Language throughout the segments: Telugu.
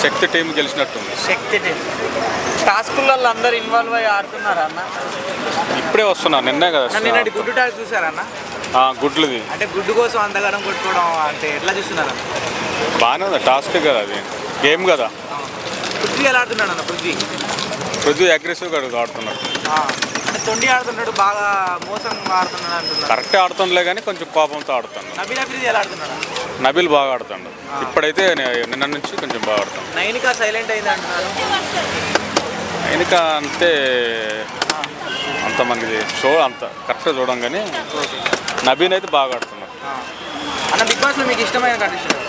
శక్తి టీం గెలిచినట్టుంది. శక్తి టీం టాస్కులలో అందరు ఇన్వాల్వ్ అయ్యి ఆడుతున్నారా అన్న? ఇప్పుడే వస్తున్నా, నిన్నే కదా. నిన్నటి గుడ్డు టాస్క్ చూసారన్న? గుడ్లుది అంటే గుడ్డు కోసం అంతగానం కొట్టుకోవడం అంటే ఎట్లా చూస్తున్నారన్న? బాగానే ఉంది, టాస్క్ కదా, అది గేమ్ కదా. పృథ్వీ ఎలా ఆడుతున్నాడు అన్న? పృథ్వీ అగ్రెసివ్గా ఆడుతున్నాడు. అంటే తొండి ఆడుతున్నాడు, బాగా మోసం ఆడుతున్నాడు అంటున్నాడు. కరెక్టే ఆడుతుండలే కానీ కొంచెం కోపంతో ఆడుతాను. నబీల్ అఫ్రీది ఎలా ఆడుతున్నాడు? నబీల్ బాగా ఆడుతాడు. ఇప్పుడైతే నిన్న నుంచి కొంచెం బాగా ఆడుతాను. నైనికా సైలెంట్ అయింది అంటున్నారు. నైనికా అంటే అంతమంది షో అంత కరెక్ట్గా చూడం కానీ నబీన్ అయితే బాగా ఆడుతున్నాడు. అన్న బిగ్ బాస్లో మీకు ఇష్టమైన కంటెస్టెంట్?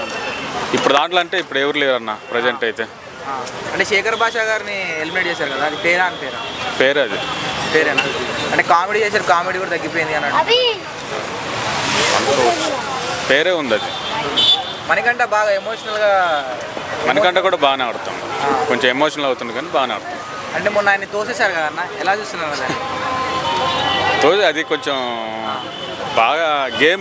ఇప్పుడు దాంట్లో అంటే ఇప్పుడు ఎవరు లేరన్న ప్రజెంట్ అయితే. అంటే శేఖర్ భాషా గారిని ఎలిమినేట్ చేశారు కదా, అది పేరా అని పేరే అది. పేరేనా? అంటే కామెడీ చేశారు, కామెడీ కూడా తగ్గిపోయింది అన్నాడు. పేరే ఉంది అది. మనకంటే బాగా ఎమోషనల్గా. మనకంటే కూడా బాగానే ఆడుతాం, కొంచెం ఎమోషనల్ అవుతుంది కానీ బాగానే ఆడుతాం. అంటే మొన్న ఆయన తోసేశారు కదా అన్న, ఎలా చూస్తున్నారు దాన్ని? అది కొంచెం బాగా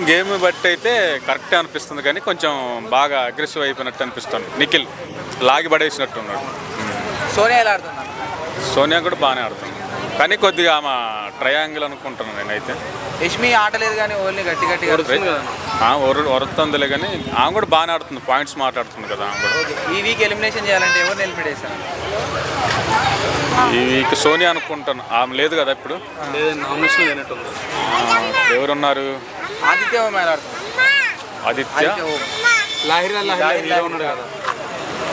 గేమ్ బట్టి అయితే కరెక్టే అనిపిస్తుంది కానీ కొంచెం బాగా అగ్రెసివ్ అయిపోయినట్టు అనిపిస్తుంది. నిఖిల్ లాగి పడేసినట్టు ఉన్నాడు. సోనియా ఎలా ఆడుతున్నాను? సోనియా కూడా బాగానే ఆడుతుంది కానీ కొద్దిగా ఆమె ట్రయాంగిల్ అనుకుంటున్నాను నేనైతే. యష్మి ఆట లేదు కానీ ఓన్లీ గట్టిగా వరుతుందిలే కానీ ఆమె కూడా బాగానే ఆడుతుంది, పాయింట్స్ మాట్లాడుతుంది కదా ఆమె కూడా. ఈ వీక్ ఎలిమినేషన్ చేయాలంటే ఎవరిని ఎలిమినేట్ చేశారు? ఈ వీక్ సోనియా అనుకుంటాను, ఆమె లేదు కదా ఇప్పుడు. ఎవరున్నారు? ఆదిత్య ఓం ఎలా ఆడుతున్నారు? ఆదిత్య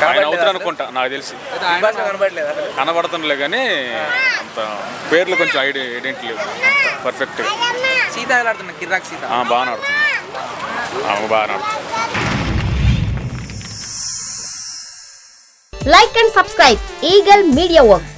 ఆయన అవుతారు అనుకుంటా, నాకు తెలిసి. కనబడుతుండలే కానీ అంత పేర్లు కొంచెం ఐడెంటిటీ లేవు పర్ఫెక్ట్గా. సీత ఎలా ఆడుతున్నా? కిరాక్ సీత బాగా ఆడుతుంది, ఆమె బాగా ఆడుతుంది. Like and subscribe Eagle Media Works.